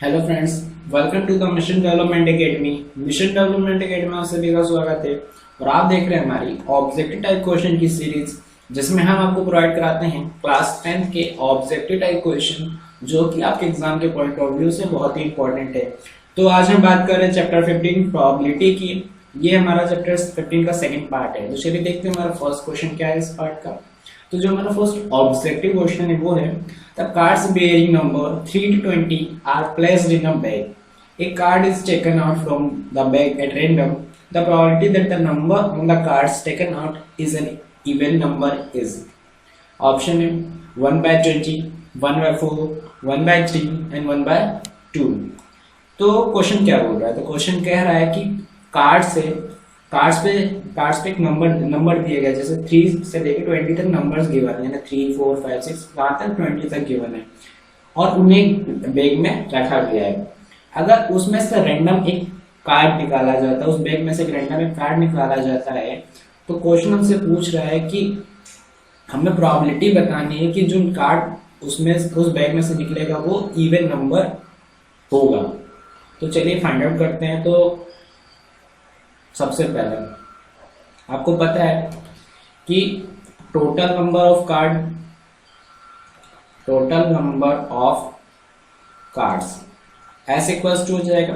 Hello friends, welcome to the mission development academy. Mission development academy में आप सभी का स्वागत है और आप देख रहे हैं हमारी ऑब्जेक्टिव टाइप क्वेश्चन की सीरीज, जिसमें हम आपको प्रोवाइड कराते हैं क्लास 10th के ऑब्जेक्टिव टाइप क्वेश्चन, जो कि आपके एग्जाम के पॉइंट ऑफ व्यू से बहुत ही इंपॉर्टेंट है। तो आज हम बात कर रहे हैं चैप्टर 15 प्रोबेबिलिटी की। ये हमारा चैप्टर 15 का सेकंड पार्ट है। तो चलिए देखते हैं हमारा फर्स्ट क्वेश्चन क्या है इस पार्ट का। तो जो हमारा फर्स्ट ऑब्जेक्टिव क्वेश्चन है वो है the cards bearing number 3 to 20 are placed in a bag. A card is taken out from the bag at random. The probability that the number on the cards taken out is an even number is. Option है 1 by 20, 1 by 4, 1 by 3 and 1 by 2. तो question क्या बोल रहा है? तो question कह रहा है कि कार्ड्स पे एक नंबर दिए गए, जैसे 3 से लेकर 20 तक नंबर्स गिवन है, यानी 3, 4, 5, 6 वहां तक 20 तक गिवन है और उन्हें बैग में रखा गया है। अगर उसमें से रैंडम एक कार्ड निकाला जाता है, उस बैग में से एक रैंडम एक कार्ड निकाला जाता है, तो क्वेश्चन हमसे पूछ रहा है कि हमें प्रोबेबिलिटी बतानी है कि जो कार्ड उसमें उस बैग में से निकलेगा वो इवन नंबर होगा। तो चलिए फाइंड आउट करते हैं। तो सबसे पहले आपको पता है कि total number of cards s equals to हो जाएगा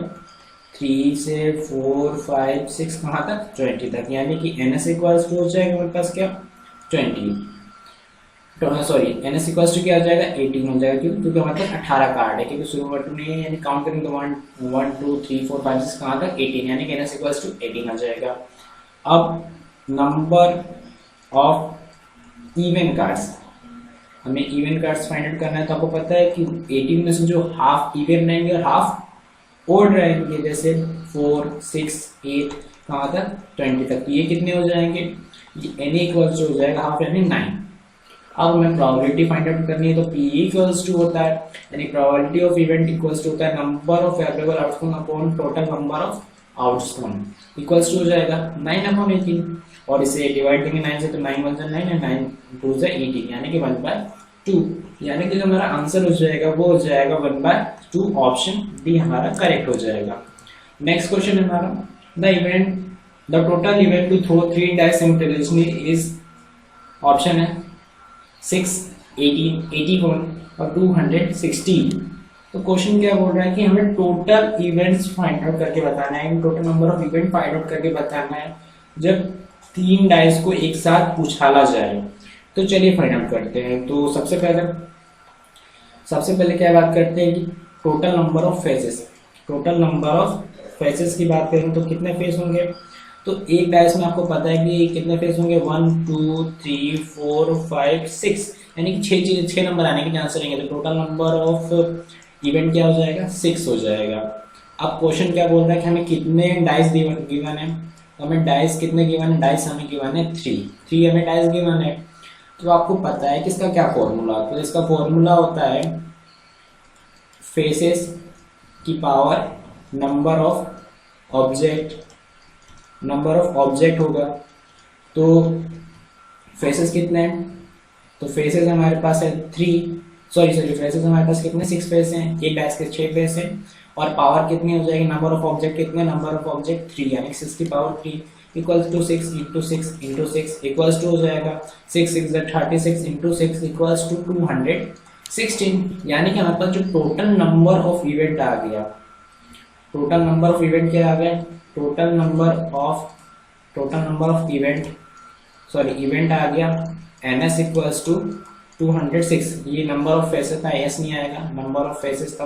3 से 4, 5, 6 कहाँ तक 20 तक, यानी कि एन एस इक्वल्स टू हो जाएगा मेरे पास क्या 20, sorry n s equals to क्या हो जाएगा 18 हो जाएगा, क्योंकि हमारे पास 18 कार्ड है, क्योंकि शुरू में नहीं है, यानी काउंट करेंगे तो 1 2 3 4 5 6 कहाँ तक 18, यानी कि एन एस इक्वल्स टू 18 आ जाएगा। अब नंबर ऑफ इवन कार्ड्स, हमें इवन कार्ड्स फाइंड आउट करना है। तो आपको पता है कि 18 में से जो हाफ इवन रहेंगे और हाफ ओड रहेंगे, जैसे 4, 6, 8 कहाँ तक 20 तक, ये कितने हो जाएंगे, ये एन इक्वल्स टू हो जाएगा हाफ यानी 9। अब हमें प्रोबेबिलिटी फाइंड आउट करनी है, तो P इक्वल्स टू होता है, यानी probability of event equals to होता है number of available outcome upon total number of outcome, equals to हो जाएगा 9/18, और इसे डिवाइड करेंगे 9 से, तो 9 1 9 एंड 9 2 18, यानी कि 1/2, यानी कि जो हमारा आंसर हो जाएगा वो हो जाएगा 1/2, ऑप्शन डी हमारा करेक्ट हो जाएगा। नेक्स्ट क्वेश्चन है हमारा the total event to throw 3 dice simultaneously is, option है 6, 18, 81 और 216। तो क्वेश्चन क्या बोल रहा है कि हमें टोटल इवेंट्स फाइंड आउट करके बताना है, total number of event find out करके बताना है जब 3 डाइस को एक साथ उछाला जाए। तो चलिए फाइंड आउट करते हैं। तो सबसे पहले क्या बात करते हैं कि टोटल नंबर ऑफ फेसेस की बात करें तो कितने फेस होंगे। तो एक डाइस में आपको पता है कि कितने फेस होंगे 1 2 3 4 5 6, यानी कि 6 नंबर आने के चांस रहेंगे। तो टोटल नंबर ऑफ इवेंट क्या हो जाएगा 6 हो जाएगा। अब क्वेश्चन क्या बोल रहा है कि हमें कितने डाइस गिवन है, तो हमें डाइस कितने गिवन है, डाइस हमें गिवन है 3 हमें डाइस गिवन है। तो आपको पता है कि इसका क्या फॉर्मूला, तो इसका फॉर्मूला होता है फेसेस की पावर नंबर ऑफ ऑब्जेक्ट होगा। तो फेसेस कितने हैं, तो फेसेस हमारे पास है 3, फेसेस हमारे पास कितने 6 फेस हैं, एक डाइस के 6 फेस हैं, और पावर कितनी हो जाएगी नंबर ऑफ ऑब्जेक्ट कितने, नंबर ऑफ ऑब्जेक्ट 3, यानी 6 की power 3 equals to 6 into 6 equals to हो जाएगा 6 6 36 इंटू 6 इक्वल्स टू 216, यानी कि हमारे पास जो टोटल नंबर ऑफ इवेंट आ गया, टोटल नंबर ऑफ इवेंट क्या आ गया, टोटल नंबर ऑफ इवेंट आ गया NS इक्वल्स टू 206। ये नंबर ऑफ फेसेस था, एस नहीं आएगा, नंबर ऑफ फेसेस था।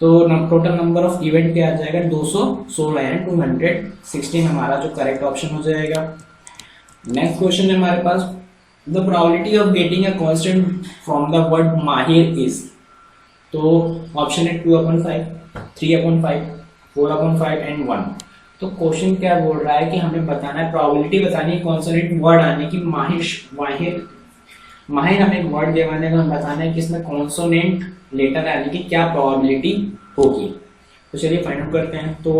तो टोटल नंबर ऑफ इवेंट क्या आ जाएगा 216, यानी 216 हमारा जो करेक्ट ऑप्शन हो जाएगा। नेक्स्ट क्वेश्चन है हमारे पास the probability of getting a constant from the word Mahir is. तो ऑप्शन है 2/5, 3/5, 4/5 एंड 1। तो क्वेश्चन क्या बोल रहा है कि हमें बताना है, प्रोबेबिलिटी बतानी है कॉन्सोनेंट वर्ड आने की, माहिर हमें एक वर्ड देवाने का बताना है कि इसमें कॉन्सोनेंट लेटर आने की क्या प्रोबेबिलिटी होगी। तो चलिए फाइंड आउट करते हैं। तो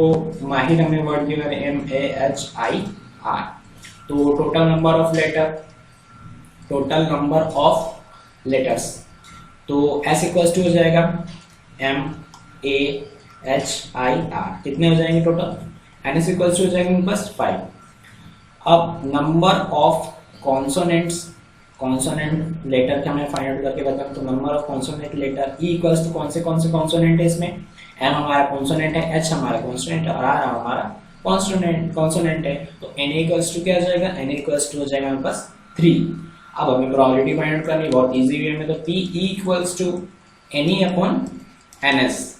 माहिर हमें वर्ड दिया है MAHIR। तो टोटल नंबर ऑफ लेटर्स, तो S इक्वल्स टू हो जाएगा M HIR, कितने हो जाएंगे टोटल? NS इक्वल्स टू हो जाएंगे बस 5। अब number of consonants, consonant letter के हमें फाइंड आउट करके बताना, तो number of consonant letter e equals to कौन से कॉन्सोनेंट है इसमें? एम हमारा कॉन्सोनेंट है, एच हमारा कॉन्सोनेंट है और आर हमारा कॉन्सोनेंट है। तो एन इक्वल्स टू क्या हो जाएगा? एन इक्वल्स टू हो जाएगा हमारे पास 3। अब हमें प्रोबेबिलिटी फाइंड आउट करनी बहुत इजी वे में, तो P E equals to n e upon N S.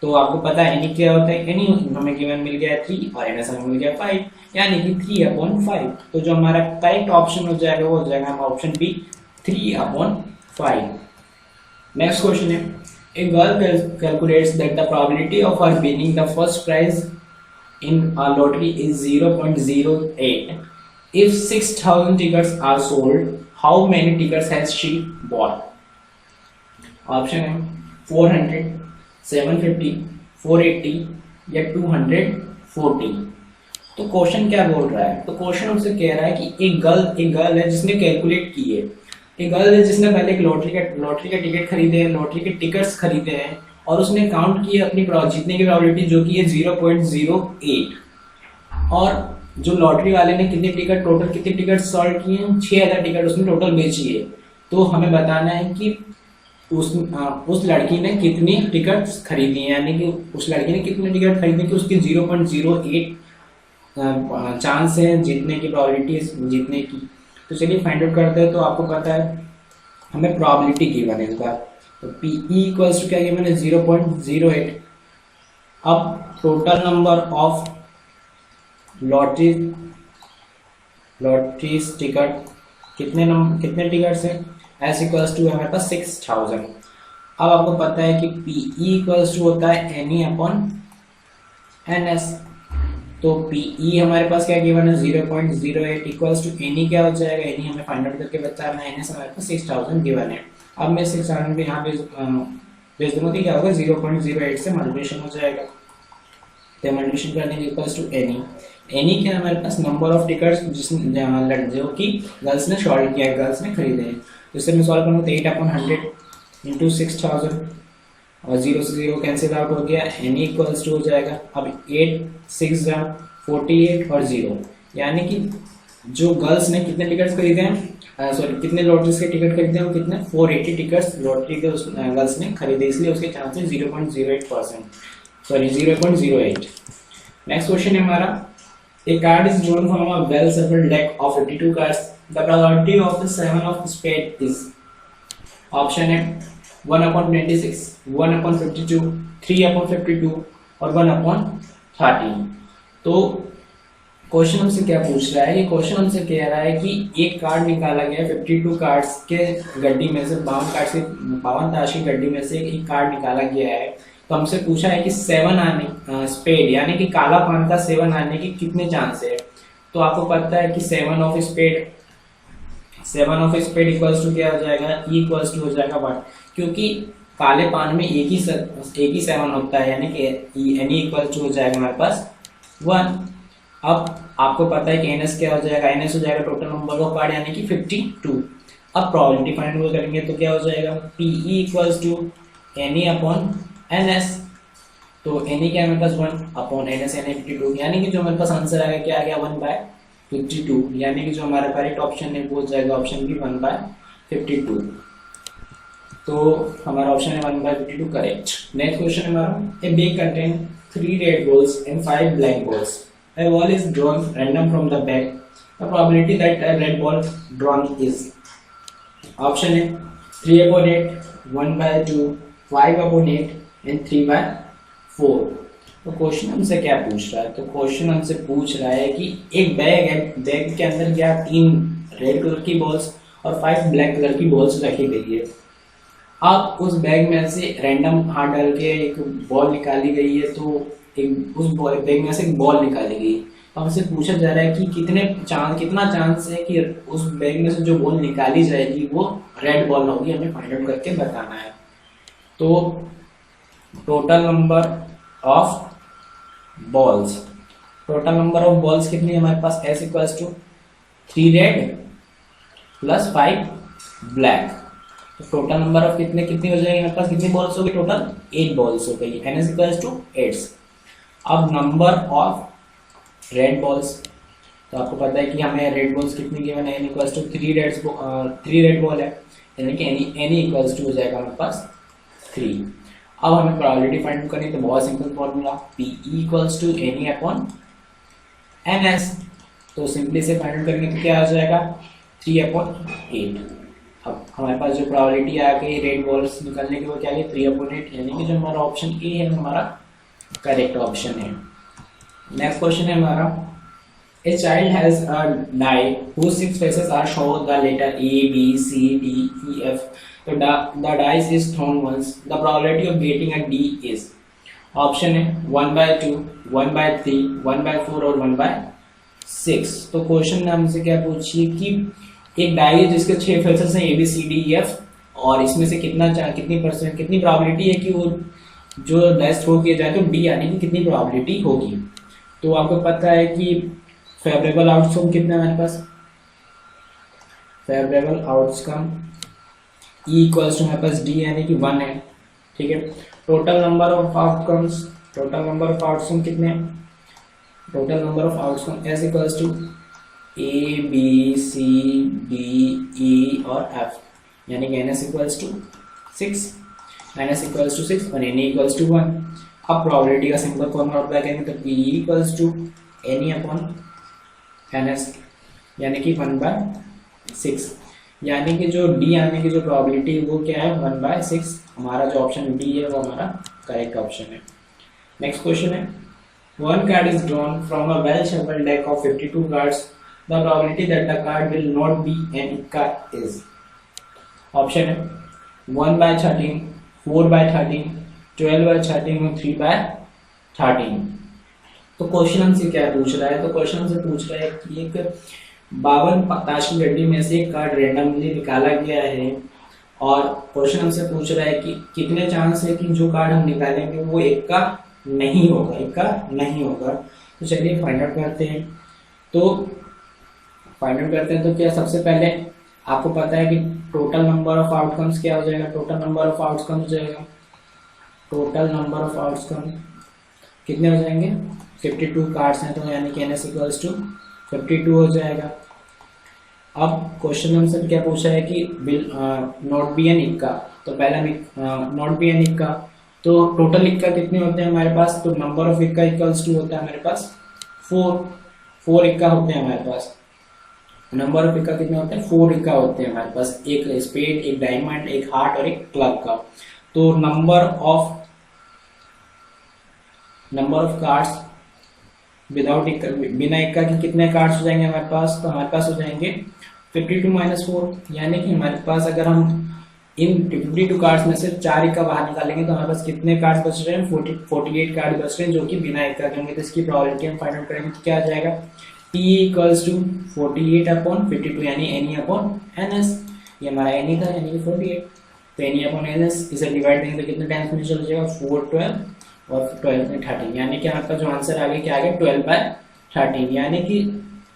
तो आपको पता है एनी क्या होता है? एनी हमें गिवन मिल गया है 3 और एन एस हमें मिल गया 5, यानी कि 3/5। तो जो हमारा करेक्ट ऑप्शन हो जाएगा वो हो जाएगा हमारा ऑप्शन बी 3/5। नेक्स्ट क्वेश्चन है, a girl calculates that the probability of her winning the first prize in a lottery is 0.08. If 6,000 tickets are sold, how many tickets has she bought? Option है 400, 750, 480 या 240। तो question क्या बोल रहा है? तो question हमसे कह रहा है कि एक गर्ल है जिसने कैलकुलेट की है, एक गर्ल है जिसने पहले एक लॉटरी का टिकट खरीदे हैं, लॉटरी के टिकट्स खरीदे हैं और उसने काउंट किया अपनी जीतने की प्रोबेबिलिटी जो कि है 0.08। और जो लॉटरी वाले ने टोटल कितने टिकट सॉल्व किए हैं? 6,000 टिकट उसने टोटल बेची है। तो हमें बताना है कि उस लड़की ने कितनी टिकट खरीदी है, यानी कि उस लड़की ने कितने टिकट खरीदे कि उसकी 0.08 चांस है जीतने की, प्रोबेबिलिटी जीतने की। तो चलिए फाइंड आउट करते हैं। तो आपको पता है हमें प्रोबेबिलिटी गिवन है इस बार, तो पी ई इक्वल्स टू क्या गिवन है? 0.08। अब total number of lotteries ticket कितने टिकट्स हैं? एस इक्वल्स टू हमारे पास 6,000। अब आपको पता है कि पी ई इक्वल्स टू होता है एन ई अपॉन एन एस। तो पी ई हमारे पास क्या गिवन है? 0.08 इक्वल्स टू एन ई क्या हो जाएगा? एन ई हमें फाइंड आउट करके बताना है, एन एस हमारे पास 6,000 गिवन है। अब मैं 6,000 को यहाँ पे भेज दूंगा तो क्या होगा? 0.08 से मल्टीप्लिकेशन हो जाएगा, तो मल्टीप्लिकेशन करने के equals to N e. N e क्या हमारे पास? नंबर ऑफ टिकट्स जो कि गर्ल्स ने सॉल्व किया है, गर्ल्स ने खरीदे हैं। तो इससे मैं सॉल्व करूँगा तो 8/100 इंटू 6,000 और 0 से 0 कैंसिल आउट हो गया, एनी इक्वल्स टू हो जाएगा। अब 8 6 48 और 0, यानी कि जो गर्ल्स ने कितने टिकट्स खरीदे हैं, कितने लॉटरीज के टिकट खरीदे हैं, कितने 480 टिकट्स लॉटरी के उस गर्ल्स ने खरीदे, इसलिए उसके चांसेस 0.08। नेक्स्ट क्वेश्चन है हमारा, a card is drawn from a well shuffled deck of 52 cards. The probability of the 7 of spade is, option है 1/26, 1/52, 3/52 और 1/13। तो क्वेश्चन हमसे क्या पूछ रहा है? ये क्वेश्चन हमसे कह रहा है कि एक कार्ड निकाला गया 52 कार्ड्स के गड्डी में से, 52 ताश की गड्डी में से एक कार्ड निकाला गया है। तो हमसे पूछा है कि 7 आने स्पेड, यानी कि काला पान का 7 आने की कितने चांस है? तो आपको पता है कि 7 ऑफ स्पेड इक्वल्स टू क्या हो जाएगा? ई इक्वल्स टू हो जाएगा 1, क्योंकि काले पान में एक ही 7 होता है, यानी कि एन इक्वल्स टू हो जाएगा हमारे पास 1। अब आपको पता है कि एनएस क्या हो जाएगा? एनएस हो जाएगा टोटल नंबर ऑफ कार्ड, यानी कि 52। अब प्रोबेबिलिटी फाइंड करेंगे तो क्या हो जाएगा? P e equals to N E upon N S. तो एन ई क्या है हमारे पास? 1 अपॉन एन एस, यानी 52, यानी कि जो हमारे पास आंसर आएगा क्या आ गया? 1/52, यानी कि जो हमारा करेक्ट ऑप्शन है वो हो जाएगा ऑप्शन बी 1/52। तो हमारा ऑप्शन है 1/52 करेक्ट। नेक्स्ट क्वेश्चन हमारा, ए bag contain 3 red balls and 5 black balls. A ball is drawn random from the bag. The probability that a red ball drawn is, option है 3/8, 1/2, 5/8 and 3/4। तो question हमसे क्या पूछ रहा है? तो क्वेश्चन हमसे पूछ रहा है कि एक बैग है, बैग के अंदर क्या 3 रेड कलर की बॉल्स और 5 ब्लैक कलर की बॉल्स रखी गई है। अब उस बैग में से रैंडम हाथ डाल के एक बॉल निकाली गई है, तो उस बैग में से एक बॉल निकाली गई। तो हमसे पूछा जा रहा है कि कितना चांस है कि उस बैग में से जो बॉल निकाली जाएगी वो रेड बॉल होगी, हमें फाइंड आउट करके बताना है। तो टोटल नंबर ऑफ बॉल्स कितनी है हमारे पास? S equals to 3 red plus 5 black. तो टोटल नंबर ऑफ कितनी हो जाएगी हमारे पास, कितनी बॉल्स हो गई टोटल, 8 बॉल्स हो गई, n इज इक्वल्स टू 8। अब नंबर ऑफ रेड बॉल्स, तो आपको पता है कि हमें रेड बॉल्स कितनी गिवन है, n equals to 3 red ball है, यानी कि n इक्वल्स टू हो जाएगा हमारे पास 3। अब हमें प्रोबेबिलिटी फाइंड करनी है, तो बहुत simple formula, P equals to NE upon NS। तो सिंपली से फाइंड आउट करेंगे तो क्या आ जाएगा, 3/8। अब हमारे पास जो प्रोबेबिलिटी आ गई रेड बॉल्स निकलने की, वो क्या है 3/8, यानी कि जो हमारा ऑप्शन ए है हमारा करेक्ट ऑप्शन है। नेक्स्ट क्वेश्चन है हमारा, a child has a die whose 6 faces are shown the letter A, B, C, D, E, F. So the dice is thrown once. The probability of getting a D is, option है 1/2, 1/3, 1/4 और 1/6। तो question ने हमसे क्या पूछी कि एक die है जिसके 6 फेसेस हैं A, B, C, D, E, F, और इसमें से कितनी प्रोबेबिलिटी है कि वो जो डाइस थ्रो किया जाए तो D आने की कितनी प्रोबेबिलिटी होगी। तो आपको पता है कि फेवरेबल आउटकम कितना है हमारे पास, favourable outcome E equals to हमारे पास D यानी कि 1 है, ठीक है। टोटल नंबर ऑफ आउटकम्स कितने हैं, total number of outcome S equals to A, B, C, D, E और F, यानी कि NS equals to 6, NS equals to 6 और NE इक्वल्स टू 1। अब प्रोबेबिलिटी का सिंपल फॉर्मूला अप्लाई करेंगे तो P equals to NE upon NS, यानी कि 1/6, यानी कि जो D आने की जो प्रोबेबिलिटी वो क्या है 1/6। हमारा जो ऑप्शन D है वो हमारा करेक्ट ऑप्शन है। नेक्स्ट क्वेश्चन है, one card is drawn from a well shuffled deck of 52 cards. The probability that the card will not be an ikka is, option है 1/13, 4/13, 12/13 और 3/13। तो क्वेश्चन हमसे क्या पूछ रहा है, तो क्वेश्चन हमसे पूछ रहा है कि एक 52 ताश की गड्डी में से एक कार्ड रेंडमली निकाला गया है, और क्वेश्चन हमसे पूछ रहा है कि कितने चांस है कि जो कार्ड हम निकालेंगे वो इक्का नहीं होगा। तो चलिए फाइंड आउट करते हैं। तो क्या सबसे पहले आपको पता है कि टोटल नंबर ऑफ आउटकम्स क्या हो जाएगा, टोटल नंबर ऑफ आउटकम कितने हो जाएंगे, 52 कार्ड्स हैं, तो यानी कि NS इक्वल्स टू 52 हो जाएगा। अब क्वेश्चन हमसे क्या पूछा है कि विल नॉट बी एन इक्का, तो पहला नॉट बी एन इक्का, तो टोटल इक्का कितने होते हैं हमारे पास, तो नंबर ऑफ इक्का इक्वल्स टू होता है हमारे पास 4 इक्का होते हैं हमारे पास। नंबर ऑफ इक्का कितने होते हैं, 4 इक्का होते हैं हमारे पास, एक स्पेड, एक डायमंड, एक हार्ट और एक क्लब का। तो नंबर ऑफ कार्ड्स विदाउट इक्का, बिना इक्का के कितने कार्ड्स हो जाएंगे हमारे पास, तो हमारे पास हो जाएंगे 52 - 4, यानी कि हमारे पास अगर हम इन 52 कार्ड्स में से 4 इक्का बाहर निकालेंगे तो हमारे पास कितने कार्ड्स बच रहे हैं, 48 कार्ड बच रहे हैं जो कि बिना इक्का के होंगे। तो इसकी प्रोबेबिलिटी हम फाइंड आउट करेंगे तो क्या आ जाएगा, P इक्वल्स टू 48/52, यानी NE अपॉन NS, ये हमारा NE था यानी कि 48, तो NE अपॉन NS इसे डिवाइड देंगे तो कितने टाइम्स में चल जाएगा, 4, 12 और 12 में 13, यानी कि आपका जो आंसर आ गया क्या आ गया 12/13, यानी कि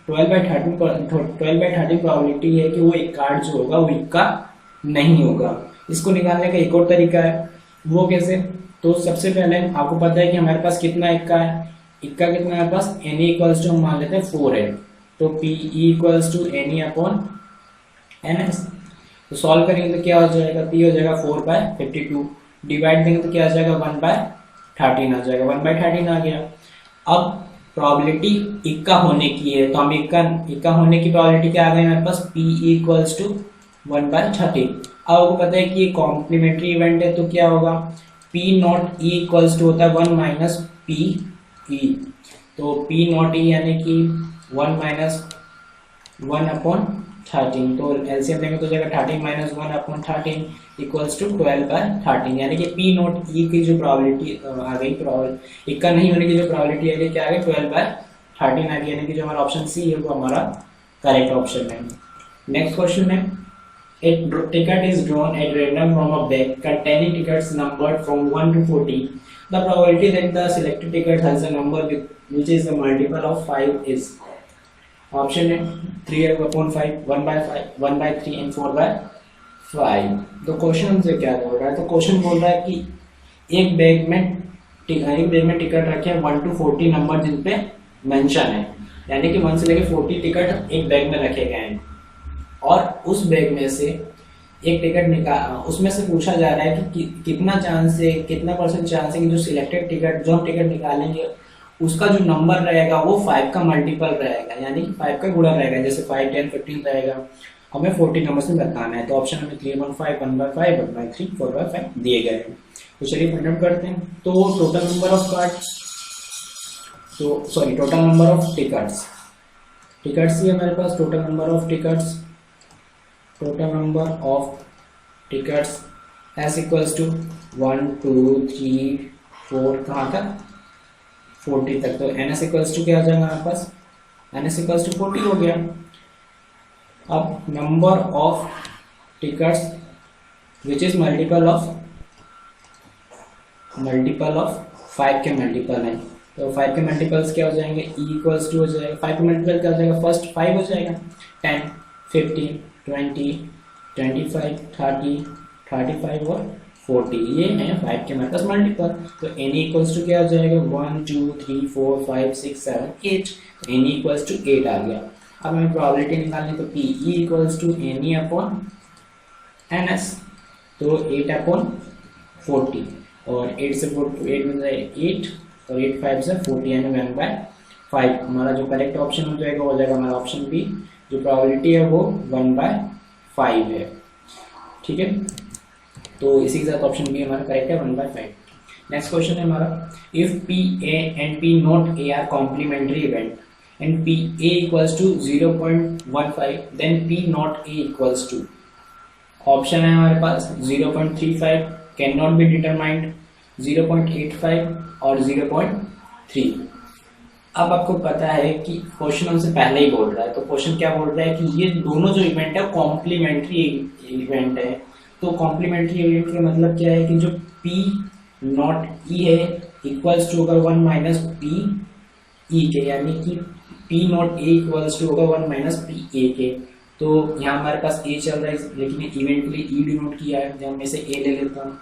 12/13 प्रोबेबिलिटी है कि वो एक कार्ड जो होगा वो इक्का नहीं होगा। इसको निकालने का एक और तरीका है, वो कैसे, तो सबसे पहले आपको पता है कि हमारे पास कितना इक्का है, इक्का कितना है हमारे पास, NE इक्वल्स टू हम मान लेते हैं 4 है, तो PE equals to NE upon NS। तो सॉल्व करेंगे तो क्या हो जाएगा, P हो जाएगा 4/52, डिवाइड देंगे तो क्या आ जाएगा 1/13 आ जाएगा, 1/13 आ गया। अब प्रोबेबिलिटी इक्का होने की है, तो हम इक्का होने की प्रोबेबिलिटी क्या आ गई हमारे पास, P इक्वल्स टू 1/13। अब आपको पता है कि ये कॉम्प्लीमेंट्री इवेंट है, तो क्या होगा, P not E equals to होता है 1 - PE, तो P नॉट E यानी कि 1 - 1/13, तो एलसीएम लेंगे तो जाएगा 13 - 1/13 इक्वल्स टू 12/13, यानी कि P नॉट E की जो प्रोबेबिलिटी आ गई, इक्का नहीं होने की जो प्रोबेबिलिटी आ गई क्या आ गई 12/13 आ गई, यानी कि जो हमारा ऑप्शन सी है वो हमारा करेक्ट ऑप्शन है। नेक्स्ट क्वेश्चन है, a ticket is drawn at random from a bag containing tickets numbered from 1 to 40. The probability that the selected ticket has a number which is a multiple of 5 is, option है 3/5, 1/5, 1/3 and 4/5। 5। तो question हमसे क्या बोल रहा है, तो question बोल रहा है कि एक बैग में टिकट रखे हैं 1 to 40 नंबर जिन पे मेंशन है, यानी कि 1 से लेके 40 टिकट एक बैग में रखे गए हैं, और उस बैग में से एक टिकट निकाल, उसमें से पूछा जा रहा है कि कितना चांस है, कितना परसेंट चांस है कि जो सिलेक्टेड टिकट, जो हम टिकट निकालेंगे उसका जो नंबर रहेगा वो 5 का मल्टीपल रहेगा, यानी कि 5 का गुणा रहेगा, जैसे 5, 10, 15 रहेगा, हमें 40 नंबर से बताना है। तो ऑप्शन हमें 3/5, 1/5, 1/3, 4/5 दिए गए हैं। तो चलिए फाइंड आउट करते हैं। तो टोटल नंबर ऑफ कार्ड्स, तो sorry total number of tickets ही हमारे पास, total number of tickets S equals to 1 2 3 4 कहाँ तक 40 तक। तो एन एस इक्वल्स टू क्या आ जाएगा हमारे पास, एन एस इक्वल्स टू 40 हो गया। अब number of tickets which is multiple of 5 के मल्टीपल है, तो 5 के मल्टीपल्स क्या हो जाएंगे, ई इक्वल्स टू हो जाएगा, 5 का मल्टीपल क्या हो जाएगा, फर्स्ट 5 हो जाएगा, 10, 15, 20, 25, 30, 35 और 40, ये है 5 के हमारे पास मल्टीपल। तो एन इक्वल्स टू क्या हो जाएगा, 1 2 3 4 5 6 7 8, तो एन इक्वल्स टू 8 आ गया। अब हमें प्रोबेबिलिटी निकालनी, तो P E equals to N E upon N S, तो 8/40, और 8 से 8 में जाए 8, और 8 5 से 40, यानी 1/5। हमारा जो करेक्ट ऑप्शन हो जाएगा वो हो जाएगा हमारा ऑप्शन बी, जो प्रोबेबिलिटी है वो 1/5 है। ठीक है, तो इसी के साथ ऑप्शन बी हमारा करेक्ट है, 1/5। नेक्स्ट क्वेश्चन है हमारा, if P A and P not A are complementary event and P A equals to 0.15, then P not A equals to, option है हमारे पास 0.35, कैन नॉट बी डिटरमाइंड, 0.85 और 0.3। अब आपको पता है कि क्वेश्चन हमसे पहले ही बोल रहा है, तो क्वेश्चन क्या बोल रहा है कि ये दोनों जो इवेंट है कॉम्प्लीमेंट्री इवेंट है। तो कॉम्प्लीमेंट्री इवेंट का मतलब क्या है कि जो पी नॉट ई है इक्वल्स टू होगा 1 माइनस पी ई के, यानी कि P not A equals to होगा 1 माइनस पी ए के। तो यहाँ हमारे पास ए चल रहा है, लेकिन इवेंट के लिए ई डिनोट किया है, जब मैं से ए ले लेता हूँ,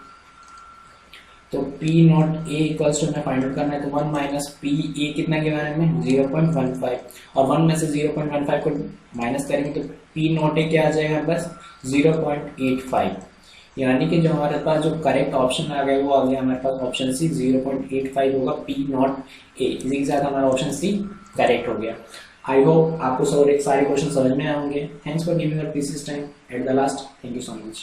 तो P not A equals to हमें फाइंड आउट करना है, तो 1 माइनस पी ए कितना के बारे में 0.15, और 1 में से 0.15 को माइनस करेंगे तो पी नॉट ए क्या आ जाएगा बस 0.85, यानी कि जो हमारे पास जो करेक्ट ऑप्शन आ गया वो आ गया हमारे पास ऑप्शन सी, 0.85 होगा पी नॉट ए। इसी के साथ हमारा ऑप्शन सी करेक्ट हो गया। आई होप आपको सारे क्वेश्चन समझ में आएंगे। Thanks for giving your precious time at the last. Thank you so much.